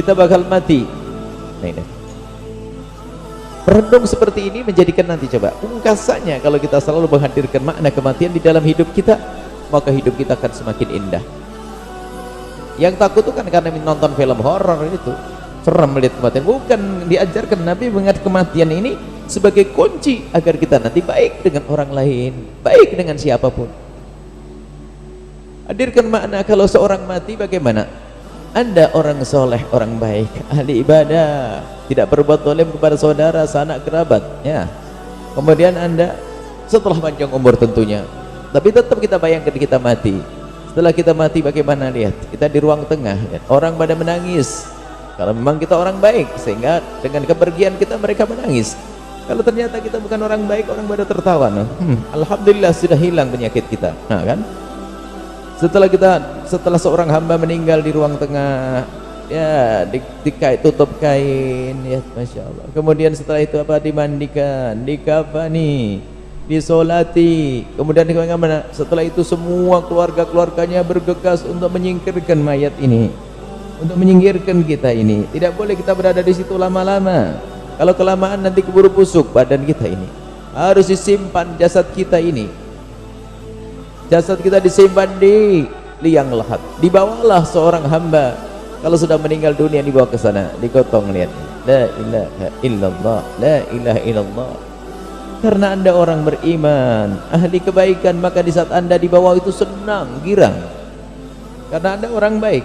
kita bakal mati. Nah, ini renung seperti ini menjadikan nanti, coba pungkasannya kalau kita selalu menghadirkan makna kematian di dalam hidup kita, maka hidup kita akan semakin indah. Yang takut itu kan karena menonton film horor itu serem melihat kematian. Bukan diajarkan Nabi mengingat kematian ini sebagai kunci agar kita nanti baik dengan orang lain, baik dengan siapapun. Hadirkan makna kalau seorang mati bagaimana? Anda orang soleh, orang baik, ahli ibadah, tidak berbuat zalim kepada saudara, sanak kerabat, ya. Kemudian Anda setelah panjang umur tentunya, tapi tetap kita bayangkan kita mati. Setelah kita mati bagaimana? Lihat, kita di ruang tengah, lihat, orang pada menangis. Kalau memang kita orang baik, sehingga dengan kepergian kita mereka menangis. Kalau ternyata kita bukan orang baik, orang pada tertawa. Alhamdulillah sudah hilang penyakit kita. Nah kan? Setelah seorang hamba meninggal di ruang tengah, ya tutup kain, ya masya Allah. Kemudian setelah itu apa? Dimandikan, dikafani, disolati. Kemudian bagaimana? Setelah itu semua keluarganya bergegas untuk menyingkirkan mayat ini, untuk menyingkirkan kita ini. Tidak boleh kita berada di situ lama-lama. Kalau kelamaan nanti keburu busuk badan kita ini. Harus disimpan jasad kita ini. Jasad kita disimpan di liang lahat. Dibawalah seorang hamba kalau sudah meninggal dunia, dibawa ke sana, digotong, lihat. La ilaha illallah, la ilaha illallah. Karena Anda orang beriman, ahli kebaikan, maka di saat Anda dibawa itu senang, girang. Karena Anda orang baik,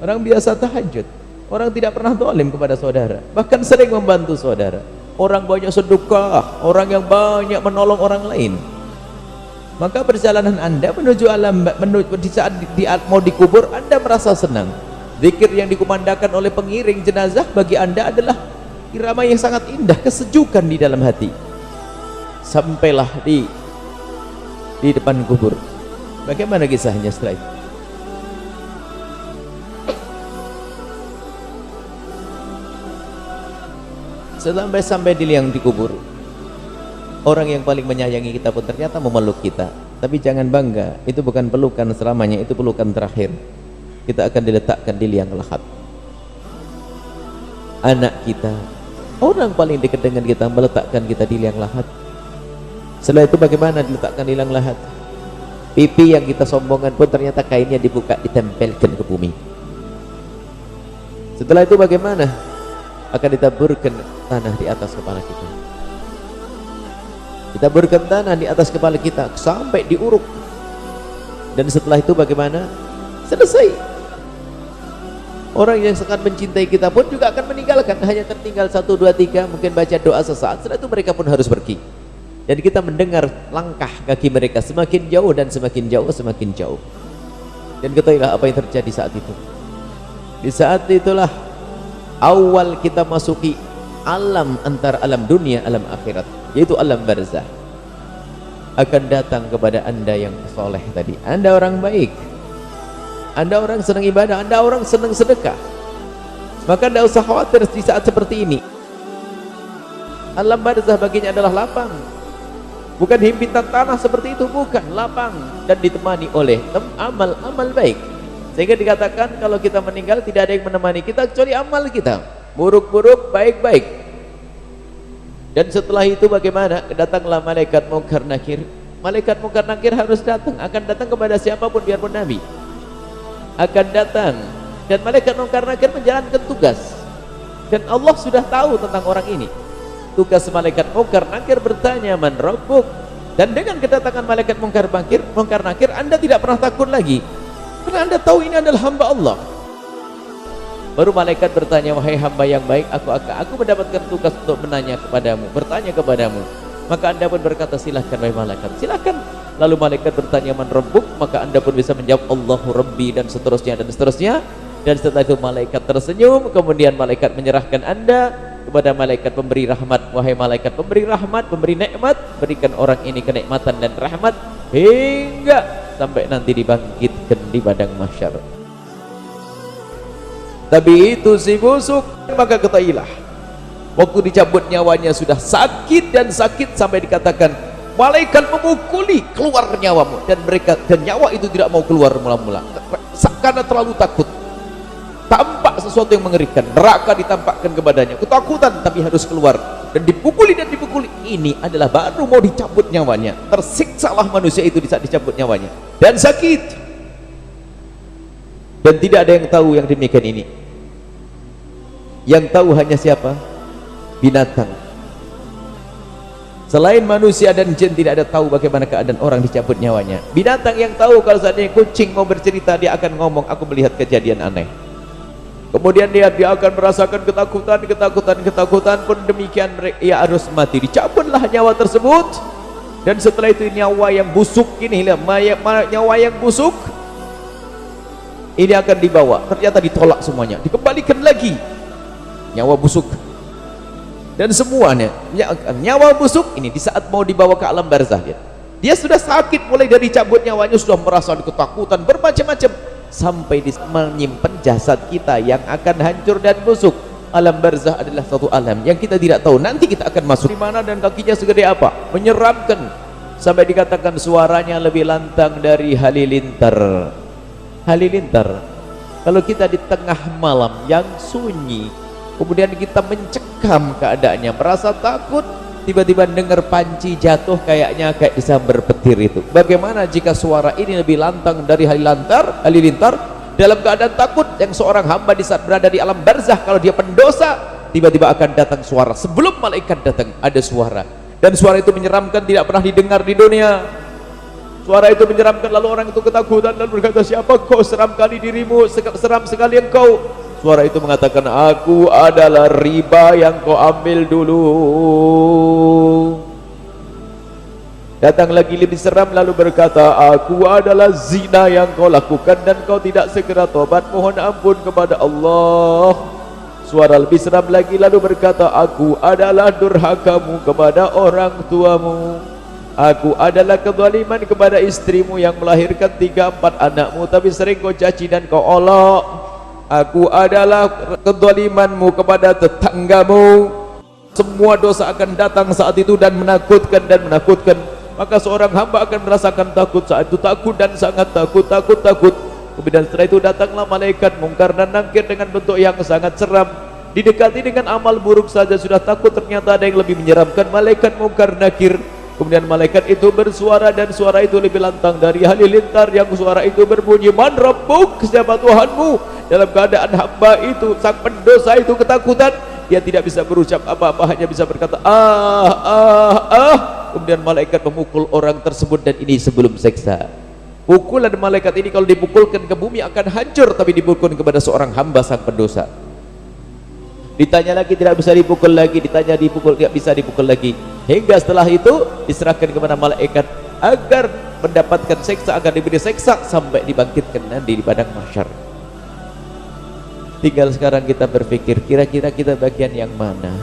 orang biasa tahajud, orang tidak pernah zalim kepada saudara, bahkan sering membantu saudara. Orang banyak sedekah, orang yang banyak menolong orang lain. Maka perjalanan Anda menuju alam, di saat mau dikubur, Anda merasa senang. Zikir yang dikumandangkan oleh pengiring jenazah bagi Anda adalah irama yang sangat indah, kesejukan di dalam hati. Sampailah di depan kubur. Bagaimana kisahnya setelah itu? Sampai di liang dikubur, orang yang paling menyayangi kita pun ternyata memeluk kita. Tapi jangan bangga, itu bukan pelukan selamanya, itu pelukan terakhir. Kita akan diletakkan di liang lahat. Anak kita, orang paling dekat dengan kita, meletakkan kita di liang lahat. Setelah itu bagaimana diletakkan di liang lahat? Pipi yang kita sombongkan pun ternyata kainnya dibuka, ditempelkan ke bumi. Setelah itu bagaimana? Akan ditaburkan tanah di atas kepala kita. Kita berikan tanah di atas kepala kita sampai diuruk. Dan setelah itu bagaimana? Selesai. Orang yang sangat mencintai kita pun juga akan meninggalkan. Hanya tertinggal 1, 2, 3, mungkin baca doa sesaat. Setelah itu mereka pun harus pergi. Dan kita mendengar langkah kaki mereka semakin jauh dan semakin jauh, semakin jauh. Dan ketahuilah apa yang terjadi saat itu. Di saat itulah awal kita masuki alam antara alam dunia, alam akhirat, yaitu alam barzah. Akan datang kepada Anda yang soleh tadi. Anda orang baik, Anda orang senang ibadah, Anda orang senang sedekah. Maka tidak usah khawatir di saat seperti ini. Alam barzah baginya adalah lapang, bukan himpitan tanah seperti itu, bukan, lapang dan ditemani oleh amal-amal baik. Sehingga dikatakan kalau kita meninggal tidak ada yang menemani kita kecuali amal kita, buruk-buruk, baik-baik. Dan setelah itu bagaimana? Datanglah malaikat mungkar nakir. Malaikat mungkar nakir harus datang, akan datang kepada siapapun biarpun nabi. Akan datang, dan malaikat mungkar nakir menjalankan tugas. Dan Allah sudah tahu tentang orang ini. Tugas malaikat mungkar nakir bertanya, man rabbuk? Dan dengan kedatangan malaikat mungkar nakir, Anda tidak pernah takut lagi. Karena Anda tahu ini adalah hamba Allah. Baru malaikat bertanya, wahai hamba yang baik, aku mendapatkan tugas untuk menanya kepadamu, bertanya kepadamu. Maka Anda pun berkata, silahkan wahai malaikat, silahkan. Lalu malaikat bertanya, man rabbuk? Maka Anda pun bisa menjawab, Allahu Rabbi, dan seterusnya dan seterusnya. Dan setelah itu malaikat tersenyum, kemudian malaikat menyerahkan Anda kepada malaikat pemberi rahmat. Wahai malaikat pemberi rahmat, pemberi nikmat, berikan orang ini kenikmatan dan rahmat hingga sampai nanti dibangkitkan di padang mahsyar. Tapi itu si busuk, maka ketahuilah waktu dicabut nyawanya sudah sakit, dan sakit sampai dikatakan malaikat memukuli keluar nyawamu, dan nyawa itu tidak mau keluar mula-mula karena terlalu takut. tampak sesuatu yang mengerikan, neraka ditampakkan kepadanya, ketakutan tapi harus keluar dan dipukuli dan dipukuli. Ini adalah baru mau dicabut nyawanya. Tersiksalah manusia itu di saat dicabut nyawanya dan sakit, dan tidak ada yang tahu yang demikian ini. Yang tahu hanya siapa? Binatang. Selain manusia dan jin tidak ada tahu bagaimana keadaan orang dicabut nyawanya. Binatang yang tahu, kalau seandainya kucing mau bercerita, dia akan ngomong, aku melihat kejadian aneh. Kemudian dia akan merasakan ketakutan pun demikian, ia harus mati. Dicabutlah nyawa tersebut, dan setelah itu nyawa yang busuk ini, nyawa yang busuk ini akan dibawa, ternyata ditolak semuanya, dikembalikan lagi nyawa busuk. Dan semuanya nyawa busuk ini di saat mau dibawa ke alam barzah, dia sudah sakit mulai dari cabut nyawanya, sudah merasa ketakutan bermacam-macam, sampai menyimpan jasad kita yang akan hancur dan busuk. Alam barzah adalah satu alam yang kita tidak tahu nanti kita akan masuk di mana dan kakinya segede apa, menyeramkan, sampai dikatakan suaranya lebih lantang dari halilintar. Halilintar, kalau kita di tengah malam yang sunyi, kemudian kita mencekam keadaannya, merasa takut, tiba-tiba dengar panci jatuh kayaknya kayak disambar petir itu. Bagaimana jika suara ini lebih lantang dari halilintar? Dalam keadaan takut yang seorang hamba di saat berada di alam barzah, kalau dia pendosa, tiba-tiba akan datang suara. Sebelum malaikat datang ada suara, dan suara itu menyeramkan, tidak pernah didengar di dunia. Suara itu menyeramkan, lalu orang itu ketakutan dan berkata, siapa kau? Seram kali dirimu, seram sekali engkau. Suara itu mengatakan, aku adalah riba yang kau ambil dulu. Datang lagi lebih seram, lalu berkata, aku adalah zina yang kau lakukan dan kau tidak segera tobat, mohon ampun kepada Allah. Suara lebih seram lagi, lalu berkata, aku adalah durhakamu kepada orang tuamu. Aku adalah kezaliman kepada istrimu yang melahirkan 3-4 anakmu, tapi sering kau caci dan kau olok. Aku adalah kezalimanmu kepada tetanggamu. Semua dosa akan datang saat itu dan menakutkan. Maka seorang hamba akan merasakan takut saat itu, takut dan sangat takut. Kemudian setelah itu datanglah malaikat mungkar dan nakir dengan bentuk yang sangat seram. Didekati dengan amal buruk saja sudah takut, ternyata ada yang lebih menyeramkan, malaikat mungkar nakir. Kemudian malaikat itu bersuara, dan suara itu lebih lantang dari halilintar, yang suara itu berbunyi, man rabbuk, siapa Tuhanmu? Dalam keadaan hamba itu, sang pendosa itu ketakutan, dia tidak bisa berucap apa-apa, hanya bisa berkata Kemudian malaikat memukul orang tersebut, dan ini sebelum seksa. Pukulan malaikat ini kalau dipukulkan ke bumi akan hancur, tapi dipukulkan kepada seorang hamba sang pendosa, ditanya lagi tidak bisa dipukul lagi, ditanya dipukul tidak bisa dipukul lagi, hingga setelah itu diserahkan kepada malaikat agar mendapatkan seksa, agar diberi seksa sampai dibangkitkan nanti di padang mahsyar. Tinggal sekarang kita berpikir, kira-kira kita bagian yang mana?